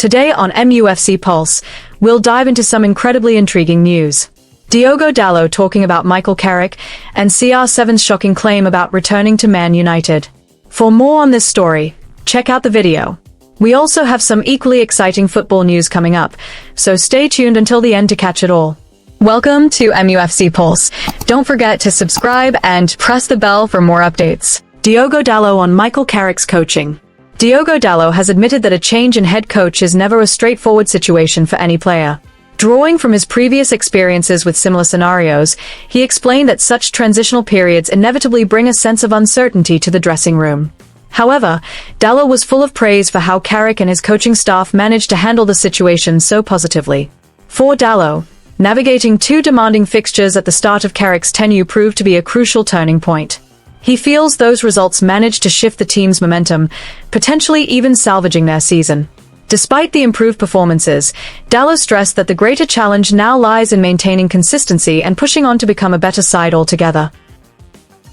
Today on MUFC Pulse, we'll dive into some incredibly intriguing news. Diogo Dalot talking about Michael Carrick, and CR7's shocking claim about returning to Man United. For more on this story, check out the video. We also have some equally exciting football news coming up, so stay tuned until the end to catch it all. Welcome to MUFC Pulse. Don't forget to subscribe and press the bell for more updates. Diogo Dalot on Michael Carrick's coaching. Diogo Dalot has admitted that a change in head coach is never a straightforward situation for any player. Drawing from his previous experiences with similar scenarios, he explained that such transitional periods inevitably bring a sense of uncertainty to the dressing room. However, Dalot was full of praise for how Carrick and his coaching staff managed to handle the situation so positively. For Dalot, navigating two demanding fixtures at the start of Carrick's tenure proved to be a crucial turning point. He feels those results managed to shift the team's momentum, potentially even salvaging their season. Despite the improved performances, Dalot stressed that the greater challenge now lies in maintaining consistency and pushing on to become a better side altogether.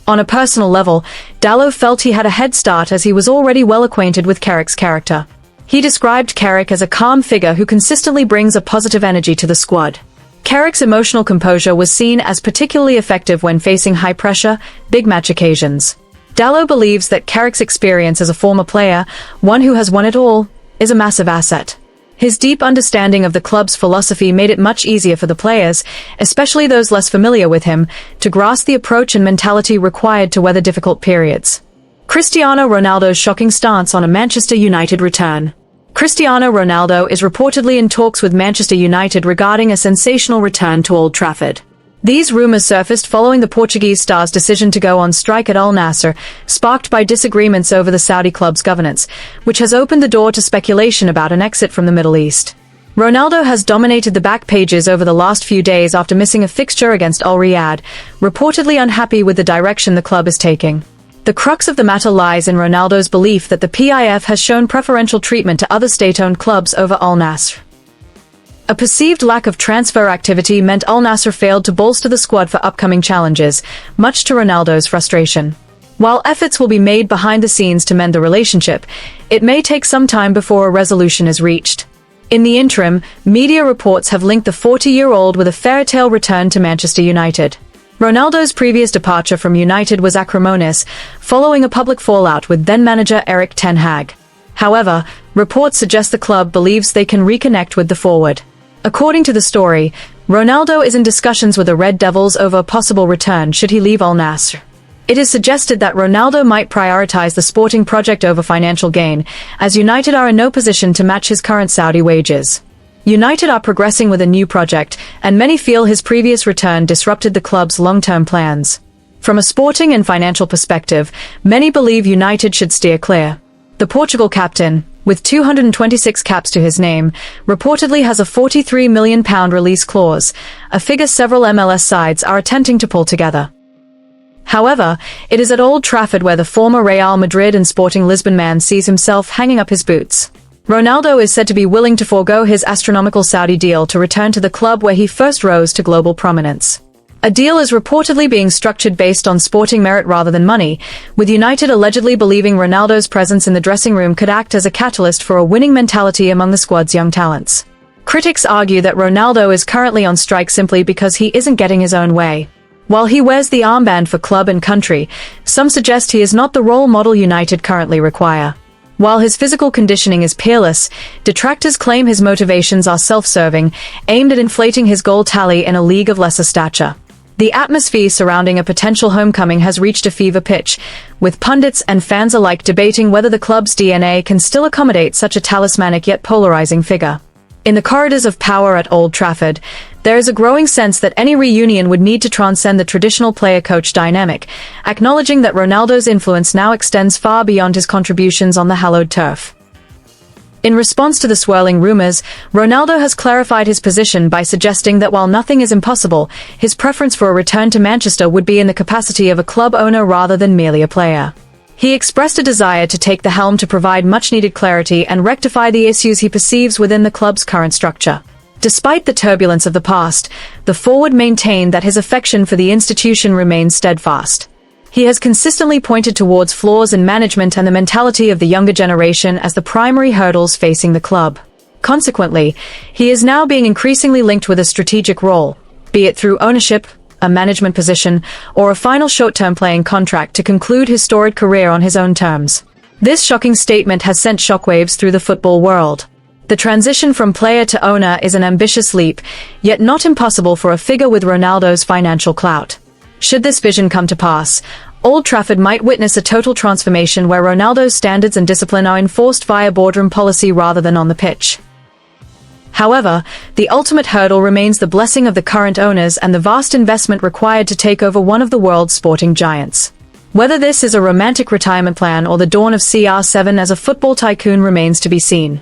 On a personal level, Dalot felt he had a head start as he was already well acquainted with Carrick's character. He described Carrick as a calm figure who consistently brings a positive energy to the squad. Carrick's emotional composure was seen as particularly effective when facing high-pressure, big-match occasions. Dalot believes that Carrick's experience as a former player, one who has won it all, is a massive asset. His deep understanding of the club's philosophy made it much easier for the players, especially those less familiar with him, to grasp the approach and mentality required to weather difficult periods. Cristiano Ronaldo's shocking stance on a Manchester United return. Cristiano Ronaldo is reportedly in talks with Manchester United regarding a sensational return to Old Trafford. These rumors surfaced following the Portuguese star's decision to go on strike at Al-Nassr, sparked by disagreements over the Saudi club's governance, which has opened the door to speculation about an exit from the Middle East. Ronaldo has dominated the back pages over the last few days after missing a fixture against Al Riyadh, reportedly unhappy with the direction the club is taking. The crux of the matter lies in Ronaldo's belief that the PIF has shown preferential treatment to other state-owned clubs over Al-Nassr. A perceived lack of transfer activity meant Al-Nassr failed to bolster the squad for upcoming challenges, much to Ronaldo's frustration. While efforts will be made behind the scenes to mend the relationship, it may take some time before a resolution is reached. In the interim, media reports have linked the 40-year-old with a fairy-tale return to Manchester United. Ronaldo's previous departure from United was acrimonious, following a public fallout with then-manager Erik ten Hag. However, reports suggest the club believes they can reconnect with the forward. According to the story, Ronaldo is in discussions with the Red Devils over a possible return should he leave Al-Nassr. It is suggested that Ronaldo might prioritize the sporting project over financial gain, as United are in no position to match his current Saudi wages. United are progressing with a new project, and many feel his previous return disrupted the club's long-term plans. From a sporting and financial perspective, many believe United should steer clear. The Portugal captain, with 226 caps to his name, reportedly has a £43 million release clause, a figure several MLS sides are attempting to pull together. However, it is at Old Trafford where the former Real Madrid and Sporting Lisbon man sees himself hanging up his boots. Ronaldo is said to be willing to forego his astronomical Saudi deal to return to the club where he first rose to global prominence. A deal is reportedly being structured based on sporting merit rather than money, with United allegedly believing Ronaldo's presence in the dressing room could act as a catalyst for a winning mentality among the squad's young talents. Critics argue that Ronaldo is currently on strike simply because he isn't getting his own way. While he wears the armband for club and country, some suggest he is not the role model United currently require. While his physical conditioning is peerless, detractors claim his motivations are self-serving, aimed at inflating his goal tally in a league of lesser stature. The atmosphere surrounding a potential homecoming has reached a fever pitch, with pundits and fans alike debating whether the club's DNA can still accommodate such a talismanic yet polarizing figure. In the corridors of power at Old Trafford, there is a growing sense that any reunion would need to transcend the traditional player-coach dynamic, acknowledging that Ronaldo's influence now extends far beyond his contributions on the hallowed turf. In response to the swirling rumors, Ronaldo has clarified his position by suggesting that while nothing is impossible, his preference for a return to Manchester would be in the capacity of a club owner rather than merely a player. He expressed a desire to take the helm to provide much-needed clarity and rectify the issues he perceives within the club's current structure. Despite the turbulence of the past, the forward maintained that his affection for the institution remains steadfast. He has consistently pointed towards flaws in management and the mentality of the younger generation as the primary hurdles facing the club. Consequently, he is now being increasingly linked with a strategic role, be it through ownership, a management position, or a final short-term playing contract to conclude his storied career on his own terms. This shocking statement has sent shockwaves through the football world. The transition from player to owner is an ambitious leap, yet not impossible for a figure with Ronaldo's financial clout. Should this vision come to pass, Old Trafford might witness a total transformation where Ronaldo's standards and discipline are enforced via boardroom policy rather than on the pitch. However, the ultimate hurdle remains the blessing of the current owners and the vast investment required to take over one of the world's sporting giants. Whether this is a romantic retirement plan or the dawn of CR7 as a football tycoon remains to be seen.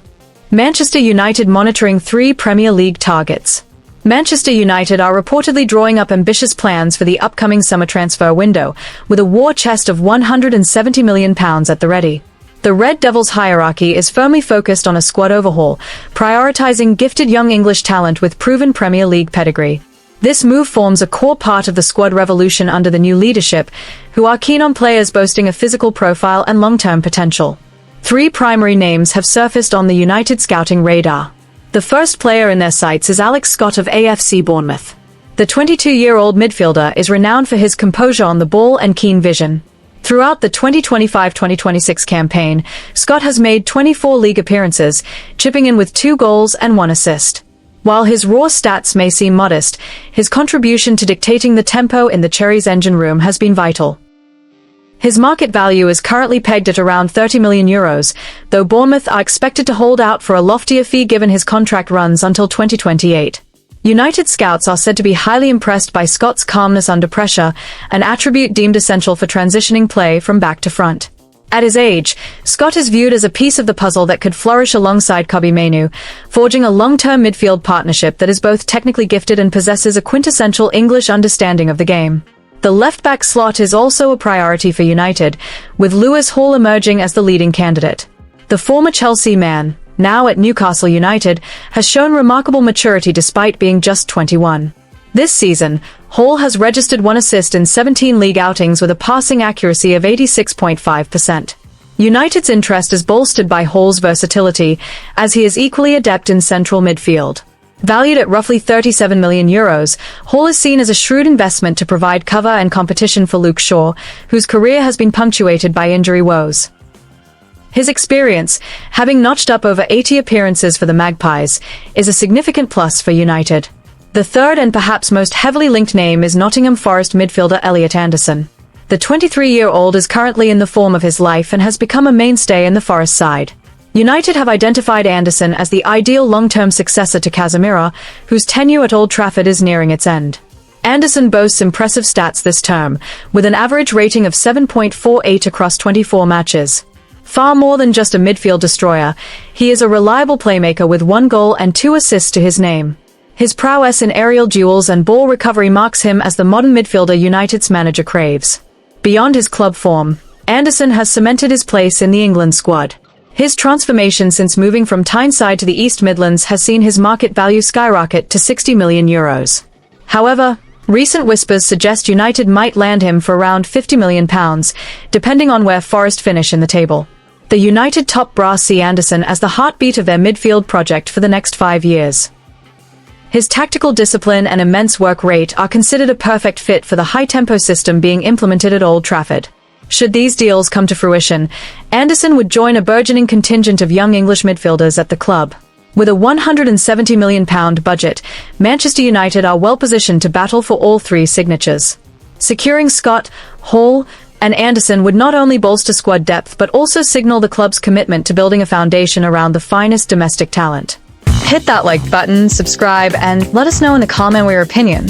Manchester United monitoring 3 Premier League targets. Manchester United are reportedly drawing up ambitious plans for the upcoming summer transfer window, with a war chest of £170 million at the ready. The Red Devils' hierarchy is firmly focused on a squad overhaul, prioritizing gifted young English talent with proven Premier League pedigree. This move forms a core part of the squad revolution under the new leadership, who are keen on players boasting a physical profile and long-term potential. 3 primary names have surfaced on the United scouting radar. The first player in their sights is Alex Scott of AFC Bournemouth. The 22-year-old midfielder is renowned for his composure on the ball and keen vision. Throughout the 2025-2026 campaign, Scott has made 24 league appearances, chipping in with 2 goals and 1 assist. While his raw stats may seem modest, his contribution to dictating the tempo in the Cherries' engine room has been vital. His market value is currently pegged at around €30 million, though Bournemouth are expected to hold out for a loftier fee given his contract runs until 2028. United scouts are said to be highly impressed by Scott's calmness under pressure, an attribute deemed essential for transitioning play from back to front. At his age, Scott is viewed as a piece of the puzzle that could flourish alongside Kobbie Mainoo, forging a long-term midfield partnership that is both technically gifted and possesses a quintessential English understanding of the game. The left-back slot is also a priority for United, with Lewis Hall emerging as the leading candidate. The former Chelsea man, now at Newcastle United, has shown remarkable maturity despite being just 21. This season, Hall has registered 1 assist in 17 league outings with a passing accuracy of 86.5%. United's interest is bolstered by Hall's versatility, as he is equally adept in central midfield. Valued at roughly €37 million, Hall is seen as a shrewd investment to provide cover and competition for Luke Shaw, whose career has been punctuated by injury woes. His experience, having notched up over 80 appearances for the Magpies, is a significant plus for United. The third and perhaps most heavily linked name is Nottingham Forest midfielder Elliot Anderson. The 23-year-old is currently in the form of his life and has become a mainstay in the Forest side. United have identified Anderson as the ideal long-term successor to Casemiro, whose tenure at Old Trafford is nearing its end. Anderson boasts impressive stats this term, with an average rating of 7.48 across 24 matches. Far more than just a midfield destroyer, he is a reliable playmaker with 1 goal and 2 assists to his name. His prowess in aerial duels and ball recovery marks him as the modern midfielder United's manager craves. Beyond his club form, Anderson has cemented his place in the England squad. His transformation since moving from Tyneside to the East Midlands has seen his market value skyrocket to €60 million. However, recent whispers suggest United might land him for around £50 million, depending on where Forest finish in the table. The United top brass see Anderson as the heartbeat of their midfield project for the next 5 years. His tactical discipline and immense work rate are considered a perfect fit for the high-tempo system being implemented at Old Trafford. Should these deals come to fruition, Anderson would join a burgeoning contingent of young English midfielders at the club. With a £170 million budget, Manchester United are well positioned to battle for all 3 signatures. Securing Scott, Hall, and Anderson would not only bolster squad depth but also signal the club's commitment to building a foundation around the finest domestic talent. Hit that like button, subscribe, and let us know in the comment your opinion.